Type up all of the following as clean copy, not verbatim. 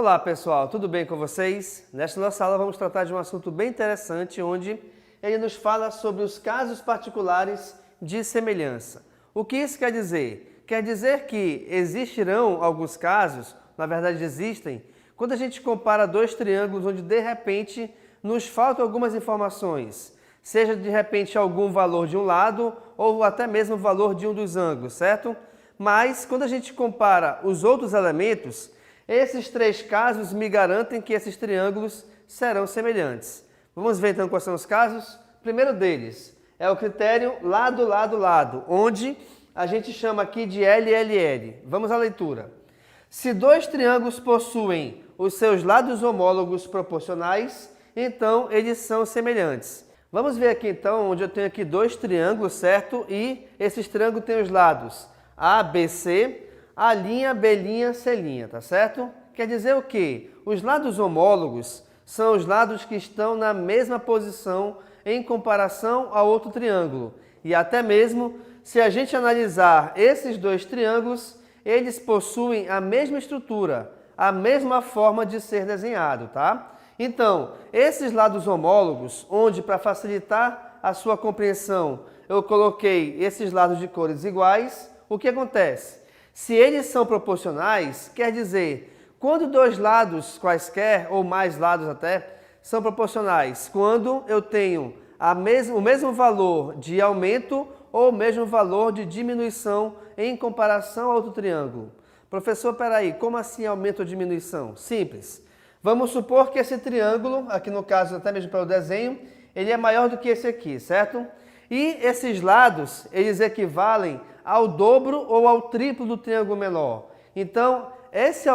Olá pessoal, tudo bem com vocês? Nesta nossa aula vamos tratar de um assunto bem interessante, onde ele nos fala sobre os casos particulares de semelhança. O que isso quer dizer? Quer dizer que existirão alguns casos, na verdade existem, quando a gente compara dois triângulos onde de repente nos faltam algumas informações, seja de repente algum valor de um lado ou até mesmo o valor de um dos ângulos, certo? Mas quando a gente compara os outros elementos, esses três casos me garantem que esses triângulos serão semelhantes. Vamos ver então quais são os casos? O primeiro deles é o critério lado, lado, lado, onde a gente chama aqui de LLL. Vamos à leitura. Se dois triângulos possuem os seus lados homólogos proporcionais, então eles são semelhantes. Vamos ver aqui então, onde eu tenho aqui dois triângulos, certo? E esses triângulos têm os lados A, B, C, A', B', C', tá certo? Quer dizer o quê? Os lados homólogos são os lados que estão na mesma posição em comparação ao outro triângulo. E até mesmo, se a gente analisar esses dois triângulos, eles possuem a mesma estrutura, a mesma forma de ser desenhado, tá? Então, esses lados homólogos, onde para facilitar a sua compreensão, eu coloquei esses lados de cores iguais, o que acontece? Se eles são proporcionais, quer dizer, quando dois lados quaisquer, ou mais lados até, são proporcionais, quando eu tenho o mesmo valor de aumento ou o mesmo valor de diminuição em comparação ao outro triângulo. Professor, peraí, como assim aumento ou diminuição? Simples. Vamos supor que esse triângulo, aqui no caso até mesmo para o desenho, ele é maior do que esse aqui, certo? E esses lados, eles equivalem ao dobro ou ao triplo do triângulo menor. Então, esse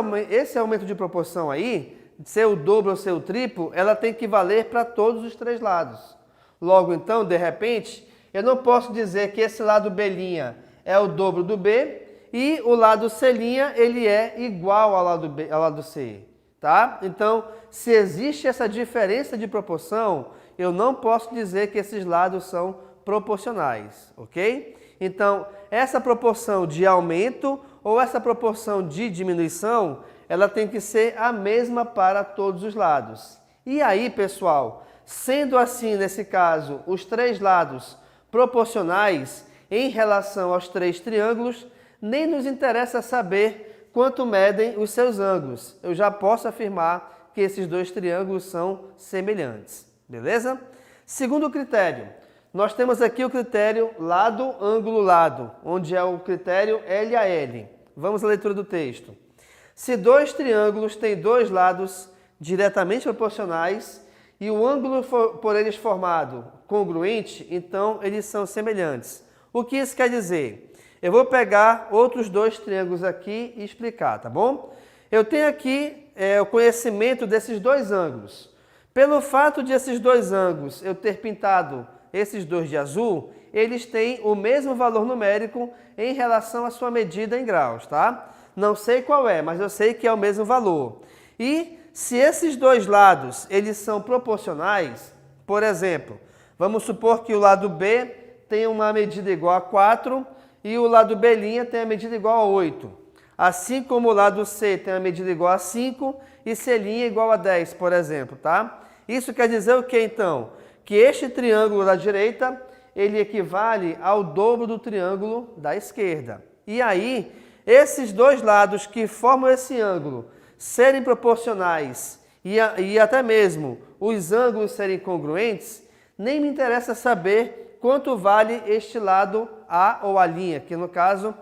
aumento de proporção aí, ser o dobro ou ser o triplo, ela tem que valer para todos os três lados. Logo, então, de repente, eu não posso dizer que esse lado B' é o dobro do B e o lado C' ele é igual ao lado C, tá? Então, se existe essa diferença de proporção, eu não posso dizer que esses lados são proporcionais, ok? Então, essa proporção de aumento ou essa proporção de diminuição, ela tem que ser a mesma para todos os lados. E aí, pessoal, sendo assim, nesse caso, os três lados proporcionais em relação aos três triângulos, nem nos interessa saber quanto medem os seus ângulos. Eu já posso afirmar que esses dois triângulos são semelhantes, beleza? Segundo critério, nós temos aqui o critério lado, ângulo, lado, onde é o critério LAL. Vamos à leitura do texto. Se dois triângulos têm dois lados diretamente proporcionais e o ângulo por eles formado congruente, então eles são semelhantes. O que isso quer dizer? Eu vou pegar outros dois triângulos aqui e explicar, tá bom? Eu tenho aqui o conhecimento desses dois ângulos. Pelo fato de esses dois ângulos eu ter pintado esses dois de azul, eles têm o mesmo valor numérico em relação à sua medida em graus, tá? Não sei qual é, mas eu sei que é o mesmo valor. E se esses dois lados, eles são proporcionais, por exemplo, vamos supor que o lado B tem uma medida igual a 4 e o lado B' tem a medida igual a 8. Assim como o lado C tem a medida igual a 5 e C' igual a 10, por exemplo, tá? Isso quer dizer o que então? Que este triângulo da direita, ele equivale ao dobro do triângulo da esquerda. E aí, esses dois lados que formam esse ângulo serem proporcionais e até mesmo os ângulos serem congruentes, nem me interessa saber quanto vale este lado A ou A', que no caso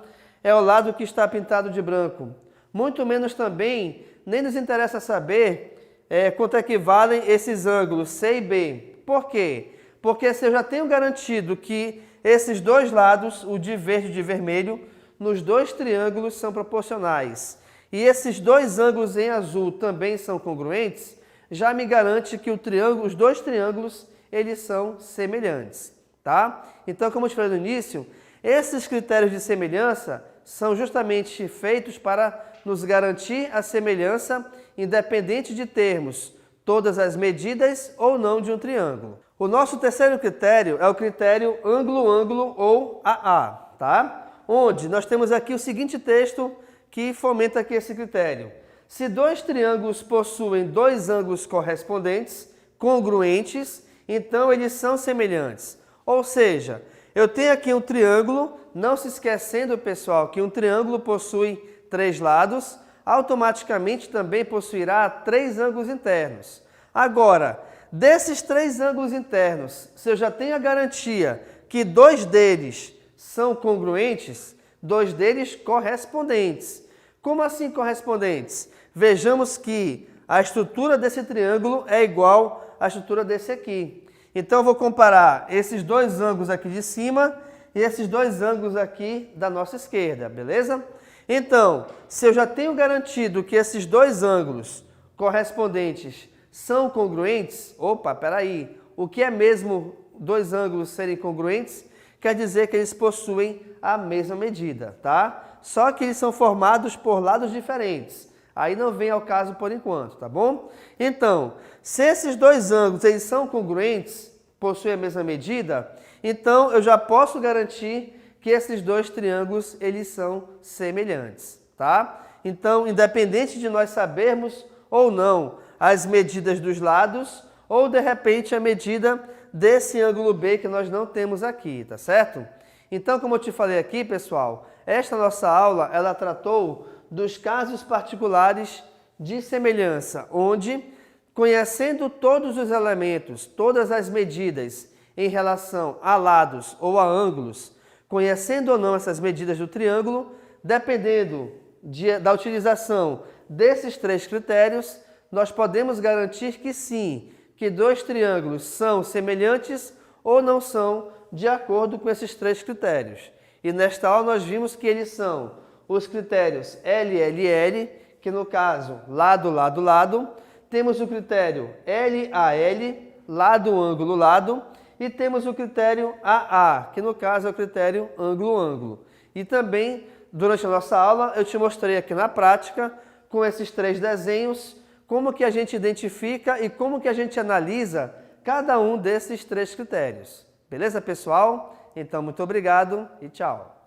é o lado que está pintado de branco. Muito menos também, nem nos interessa saber quanto equivalem esses ângulos C e B. Por quê? Porque se eu já tenho garantido que esses dois lados, o de verde e de vermelho, nos dois triângulos são proporcionais, e esses dois ângulos em azul também são congruentes, já me garante que os dois triângulos, eles são semelhantes, tá? Então, como eu te falei no início, esses critérios de semelhança são justamente feitos para nos garantir a semelhança independente de termos todas as medidas ou não de um triângulo. O nosso terceiro critério é o critério ângulo-ângulo ou AA, tá? Onde nós temos aqui o seguinte texto que fomenta aqui esse critério. Se dois triângulos possuem dois ângulos correspondentes, congruentes, então eles são semelhantes. Ou seja, eu tenho aqui um triângulo, não se esquecendo, pessoal, que um triângulo possui três lados, automaticamente também possuirá três ângulos internos. Agora, desses três ângulos internos, se eu já tenho a garantia que dois deles são congruentes, dois deles correspondentes. Como assim correspondentes? Vejamos que a estrutura desse triângulo é igual à estrutura desse aqui. Então, eu vou comparar esses dois ângulos aqui de cima e esses dois ângulos aqui da nossa esquerda, beleza? Então, se eu já tenho garantido que esses dois ângulos correspondentes são congruentes, opa, peraí, o que é mesmo dois ângulos serem congruentes? Quer dizer que eles possuem a mesma medida, tá? Só que eles são formados por lados diferentes. Aí não vem ao caso por enquanto, tá bom? Então, se esses dois ângulos eles são congruentes, possuem a mesma medida, então eu já posso garantir que esses dois triângulos eles são semelhantes, tá? Então, independente de nós sabermos ou não as medidas dos lados, ou de repente a medida desse ângulo B que nós não temos aqui, tá certo? Então, como eu te falei aqui, pessoal, esta nossa aula, ela tratou dos casos particulares de semelhança, onde, conhecendo todos os elementos, todas as medidas em relação a lados ou a ângulos, conhecendo ou não essas medidas do triângulo, dependendo da utilização desses três critérios, nós podemos garantir que sim, que dois triângulos são semelhantes ou não são de acordo com esses três critérios. E nesta aula nós vimos que eles são os critérios LLL, que no caso, lado, lado, lado. Temos o critério LAL, lado, ângulo, lado. E temos o critério AA, que no caso é o critério ângulo, ângulo. E também, durante a nossa aula, eu te mostrei aqui na prática, com esses três desenhos, como que a gente identifica e como que a gente analisa cada um desses três critérios. Beleza, pessoal? Então, muito obrigado e tchau!